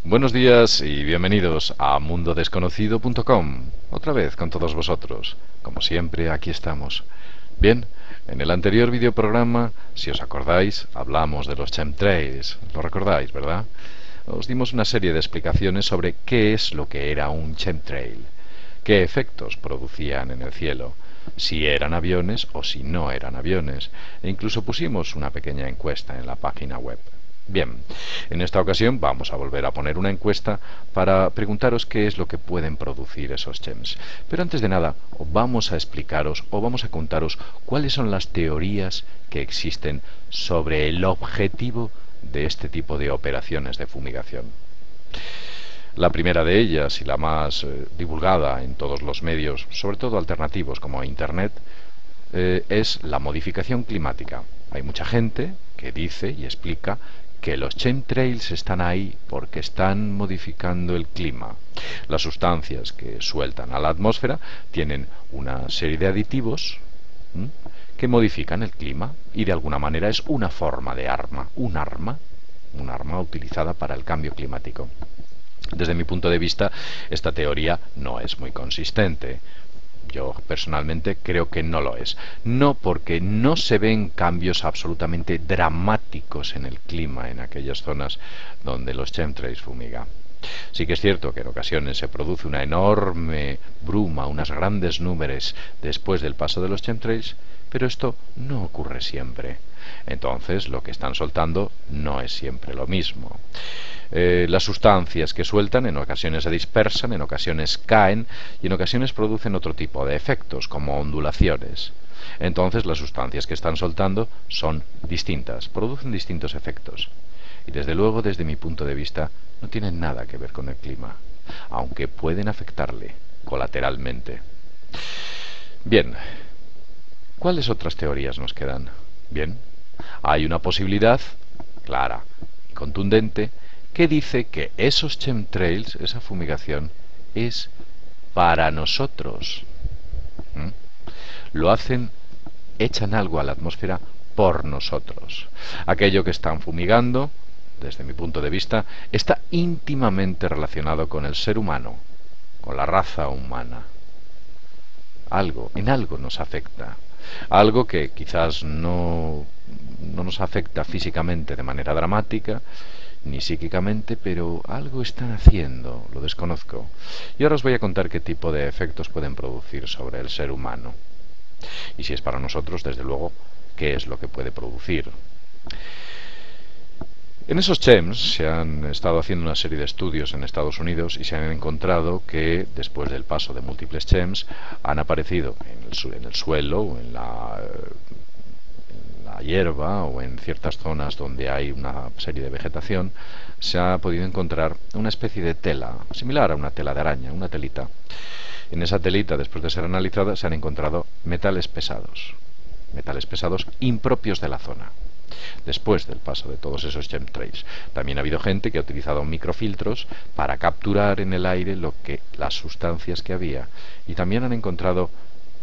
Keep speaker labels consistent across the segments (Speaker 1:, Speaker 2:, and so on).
Speaker 1: Buenos días y bienvenidos a mundodesconocido.com. Otra vez con todos vosotros. Como siempre, aquí estamos. Bien, en el anterior videoprograma, si os acordáis, hablamos de los chemtrails. Lo recordáis, ¿verdad? Os dimos una serie de explicaciones sobre qué es lo que era un chemtrail, qué efectos producían en el cielo, si eran aviones o si no eran aviones, e incluso pusimos una pequeña encuesta en la página web. Bien, en esta ocasión vamos a volver a poner una encuesta para preguntaros qué es lo que pueden producir esos chems. Pero antes de nada, vamos a explicaros o vamos a contaros cuáles son las teorías que existen sobre el objetivo de este tipo de operaciones de fumigación. La primera de ellas y la más divulgada en todos los medios, sobre todo alternativos como Internet, es la modificación climática. Hay mucha gente que dice y explica que los chemtrails están ahí porque están modificando el clima. Las sustancias que sueltan a la atmósfera tienen una serie de aditivos que modifican el clima y de alguna manera es una forma de arma, un arma utilizada para el cambio climático. Desde mi punto de vista, esta teoría no es muy consistente. Yo personalmente creo que no lo es. No porque no se ven cambios absolutamente dramáticos en el clima en aquellas zonas donde los chemtrails fumigan. Sí que es cierto que en ocasiones se produce una enorme bruma, unas grandes nubes después del paso de los chemtrails, pero esto no ocurre siempre. Entonces lo que están soltando no es siempre lo mismo. Las sustancias que sueltan en ocasiones se dispersan, en ocasiones caen y en ocasiones producen otro tipo de efectos, como ondulaciones. Entonces las sustancias que están soltando son distintas, producen distintos efectos. Y desde luego, desde mi punto de vista, no tienen nada que ver con el clima, aunque pueden afectarle colateralmente. Bien, ¿cuáles otras teorías nos quedan? Bien, hay una posibilidad clara y contundente que dice que esos chemtrails, esa fumigación, es para nosotros. ¿Mm? Lo hacen, echan algo a la atmósfera por nosotros. Aquello que están fumigando, desde mi punto de vista, está íntimamente relacionado con el ser humano, con la raza humana. En algo nos afecta. Algo que quizás no nos afecta físicamente de manera dramática, ni psíquicamente, pero algo están haciendo, lo desconozco. Y ahora os voy a contar qué tipo de efectos pueden producir sobre el ser humano. Y si es para nosotros, desde luego, qué es lo que puede producir. En esos chems se han estado haciendo una serie de estudios en Estados Unidos y se han encontrado que después del paso de múltiples chems han aparecido en el suelo o en la hierba o en ciertas zonas donde hay una serie de vegetación, se ha podido encontrar una especie de tela, similar a una tela de araña, una telita. En esa telita, después de ser analizada, se han encontrado metales pesados impropios de la zona, después del paso de todos esos chemtrails. También ha habido gente que ha utilizado microfiltros para capturar en el aire las sustancias que había, y también han encontrado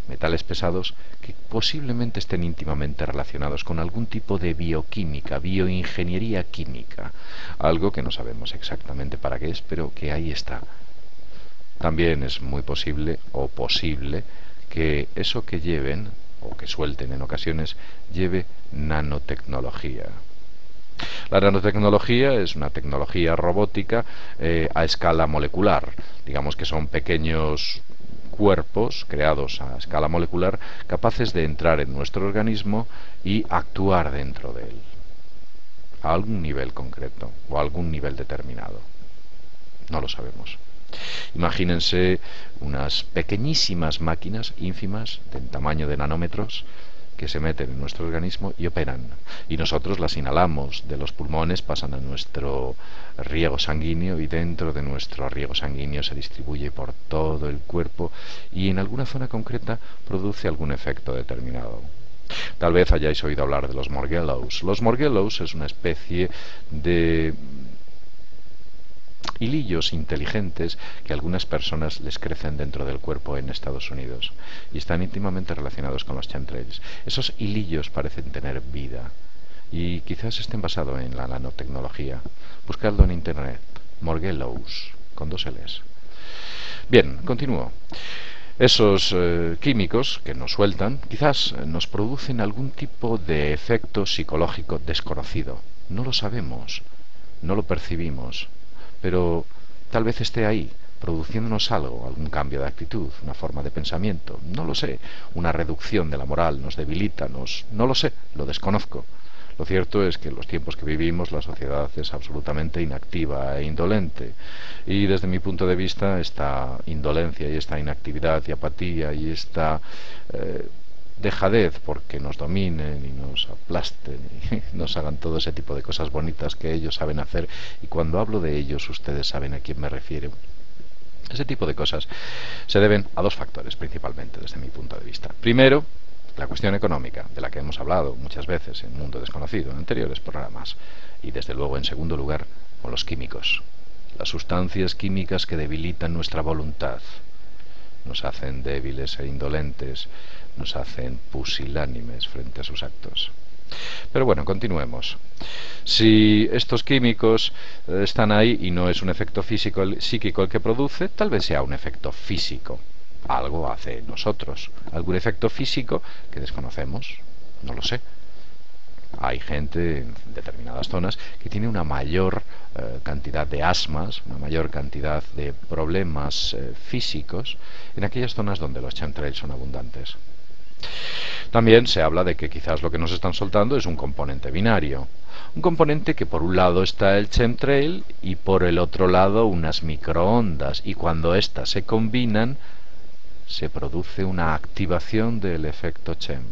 Speaker 1: metales pesados que posiblemente estén íntimamente relacionados con algún tipo de bioquímica, bioingeniería química, algo que no sabemos exactamente para qué es, pero que ahí está. También es muy posible que eso que lleven o que suelten en ocasiones lleve nanotecnología. La nanotecnología es una tecnología robótica a escala molecular. Digamos que son pequeños cuerpos creados a escala molecular capaces de entrar en nuestro organismo y actuar dentro de él a algún nivel concreto o a algún nivel determinado. No lo sabemos. Imagínense unas pequeñísimas máquinas ínfimas del tamaño de nanómetros que se meten en nuestro organismo y operan, y nosotros las inhalamos de los pulmones, pasan a nuestro riego sanguíneo y dentro de nuestro riego sanguíneo se distribuye por todo el cuerpo y en alguna zona concreta produce algún efecto determinado. Tal vez hayáis oído hablar de los morgellos. Los morgellos es una especie de hilillos inteligentes que a algunas personas les crecen dentro del cuerpo en Estados Unidos y están íntimamente relacionados con los chemtrails. Esos hilillos parecen tener vida y quizás estén basados en la nanotecnología. Buscadlo en Internet. Morgellons, con dos L's. Bien, continúo. Esos químicos que nos sueltan quizás nos producen algún tipo de efecto psicológico desconocido. No lo sabemos, no lo percibimos, pero tal vez esté ahí, produciéndonos algo, algún cambio de actitud, una forma de pensamiento, no lo sé, una reducción de la moral, nos debilita, no lo sé, lo desconozco. Lo cierto es que en los tiempos que vivimos la sociedad es absolutamente inactiva e indolente, y desde mi punto de vista esta indolencia y esta inactividad y apatía y esta dejadez porque nos dominen y nos aplasten y nos hagan todo ese tipo de cosas bonitas que ellos saben hacer, y cuando hablo de ellos ustedes saben a quién me refiero. Ese tipo de cosas se deben a dos factores principalmente desde mi punto de vista. Primero, la cuestión económica, de la que hemos hablado muchas veces en Mundo Desconocido, en anteriores programas. Y desde luego, en segundo lugar, con los químicos. Las sustancias químicas que debilitan nuestra voluntad. Nos hacen débiles e indolentes, nos hacen pusilánimes frente a sus actos. Pero bueno, continuemos. Si estos químicos están ahí y no es un efecto físico, psíquico el que produce, tal vez sea un efecto físico. Algo hace en nosotros, algún efecto físico que desconocemos, no lo sé. Hay gente en determinadas zonas que tiene una mayor cantidad de asmas, una mayor cantidad de problemas físicos en aquellas zonas donde los chemtrails son abundantes. También se habla de que quizás lo que nos están soltando es un componente binario. Un componente que por un lado está el chemtrail y por el otro lado unas microondas, y cuando éstas se combinan se produce una activación del efecto chem.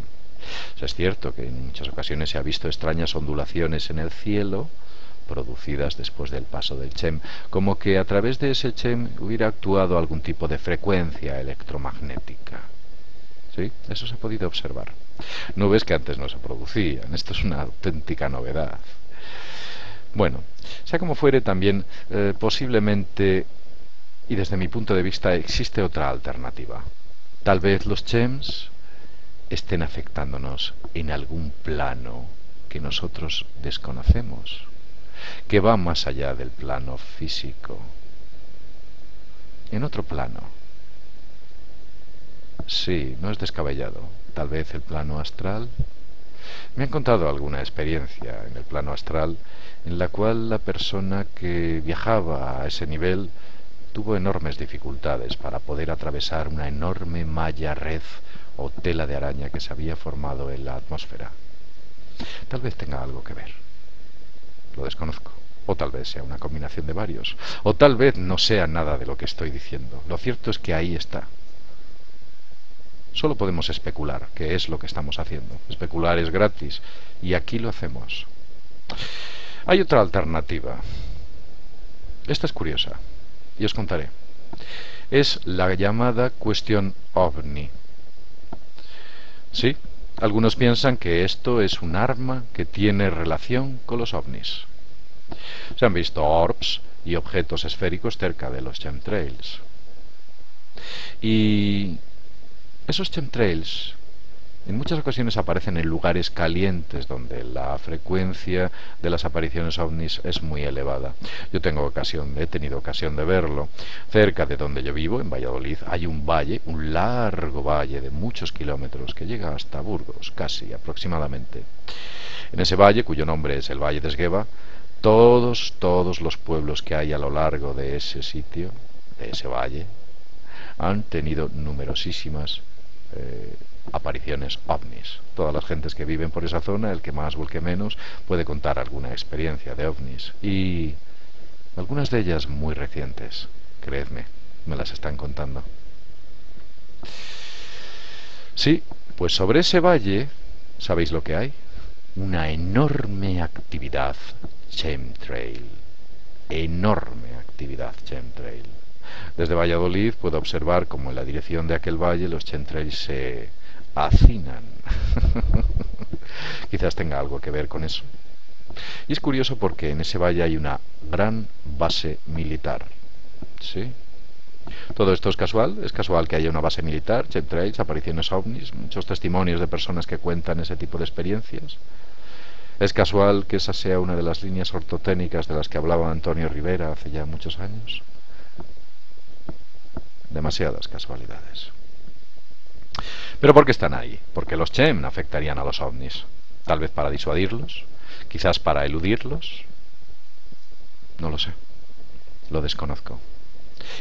Speaker 1: O sea, es cierto que en muchas ocasiones se ha visto extrañas ondulaciones en el cielo producidas después del paso del chem, como que a través de ese chem hubiera actuado algún tipo de frecuencia electromagnética. ¿Sí? Eso se ha podido observar. Nubes que antes no se producían. Esto es una auténtica novedad. Bueno, sea como fuere, también posiblemente, y desde mi punto de vista, existe otra alternativa. Tal vez los chems estén afectándonos en algún plano que nosotros desconocemos, que va más allá del plano físico, en otro plano. Sí, no es descabellado. Tal vez el plano astral. Me han contado alguna experiencia en el plano astral en la cual la persona que viajaba a ese nivel tuvo enormes dificultades para poder atravesar una enorme malla red o tela de araña que se había formado en la atmósfera. Tal vez tenga algo que ver. Lo desconozco. O tal vez sea una combinación de varios. O tal vez no sea nada de lo que estoy diciendo. Lo cierto es que ahí está. Solo podemos especular, que es lo que estamos haciendo. Especular es gratis, y aquí lo hacemos. Hay otra alternativa. Esta es curiosa, y os contaré. Es la llamada cuestión ovni. Sí, algunos piensan que esto es un arma que tiene relación con los ovnis. Se han visto orbs y objetos esféricos cerca de los chemtrails. Y esos chemtrails en muchas ocasiones aparecen en lugares calientes donde la frecuencia de las apariciones ovnis es muy elevada. He tenido ocasión de verlo. Cerca de donde yo vivo, en Valladolid, hay un valle, un largo valle de muchos kilómetros que llega hasta Burgos, casi aproximadamente. En ese valle, cuyo nombre es el Valle de Esgueva, todos los pueblos que hay a lo largo de ese sitio, de ese valle, han tenido numerosísimas apariciones ovnis. Todas las gentes que viven por esa zona, el que más o el que menos, puede contar alguna experiencia de ovnis, y algunas de ellas muy recientes, creedme, me las están contando. Sí, pues sobre ese valle, ¿sabéis lo que hay? Una enorme actividad chemtrail. Enorme actividad chemtrail. Desde Valladolid puedo observar cómo en la dirección de aquel valle los chemtrails se hacinan. Quizás tenga algo que ver con eso. Y es curioso porque en ese valle hay una gran base militar. ¿Sí? Todo esto es casual que haya una base militar, chemtrails, apariciones ovnis, muchos testimonios de personas que cuentan ese tipo de experiencias. ¿Es casual que esa sea una de las líneas ortotécnicas de las que hablaba Antonio Rivera hace ya muchos años? Demasiadas casualidades. ¿Pero por qué están ahí? Porque los Chem afectarían a los ovnis. Tal vez para disuadirlos, quizás para eludirlos. No lo sé. Lo desconozco.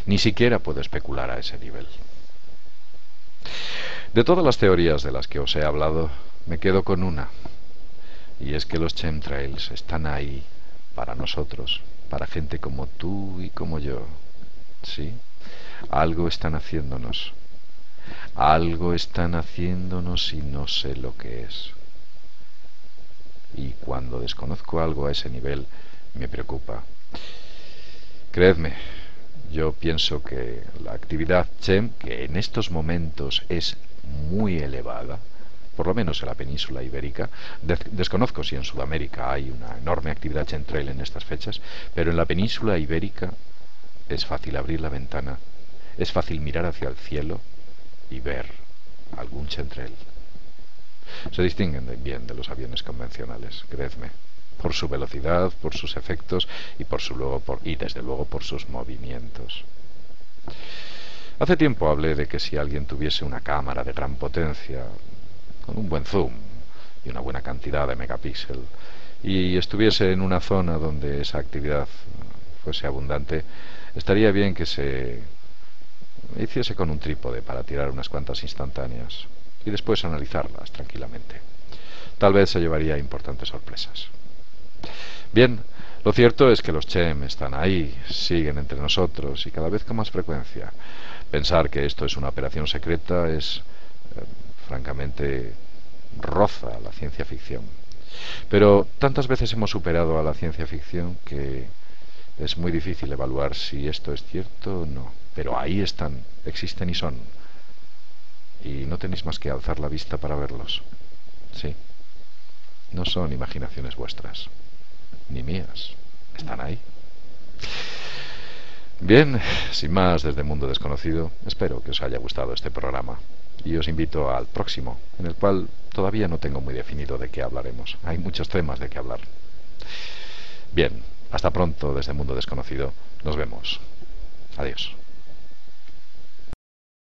Speaker 1: Ni siquiera puedo especular a ese nivel. De todas las teorías de las que os he hablado, me quedo con una. Y es que los chemtrails están ahí para nosotros, para gente como tú y como yo. ¿Sí? Algo están haciéndonos. Algo están haciéndonos y no sé lo que es. Y cuando desconozco algo a ese nivel, me preocupa. Creedme, yo pienso que la actividad CHEM, que en estos momentos es muy elevada, por lo menos en la península ibérica, desconozco si en Sudamérica hay una enorme actividad chemtrail en estas fechas, pero en la península ibérica es fácil abrir la ventana, es fácil mirar hacia el cielo y ver algún chemtrail. Se distinguen bien de los aviones convencionales, creedme, por su velocidad, por sus efectos y desde luego por sus movimientos. Hace tiempo hablé de que si alguien tuviese una cámara de gran potencia, con un buen zoom y una buena cantidad de megapíxeles, y estuviese en una zona donde esa actividad fuese abundante, estaría bien que se hiciese con un trípode para tirar unas cuantas instantáneas y después analizarlas tranquilamente. Tal vez se llevaría importantes sorpresas. Bien, lo cierto es que los Chem están ahí, siguen entre nosotros y cada vez con más frecuencia. Pensar que esto es una operación secreta es, francamente, roza la ciencia ficción. Pero tantas veces hemos superado a la ciencia ficción que es muy difícil evaluar si esto es cierto o no. Pero ahí están, existen y son. Y no tenéis más que alzar la vista para verlos. Sí, no son imaginaciones vuestras, ni mías. Están ahí. Bien, sin más desde Mundo Desconocido, espero que os haya gustado este programa. Y os invito al próximo, en el cual todavía no tengo muy definido de qué hablaremos. Hay muchos temas de qué hablar. Bien, hasta pronto desde Mundo Desconocido. Nos vemos. Adiós.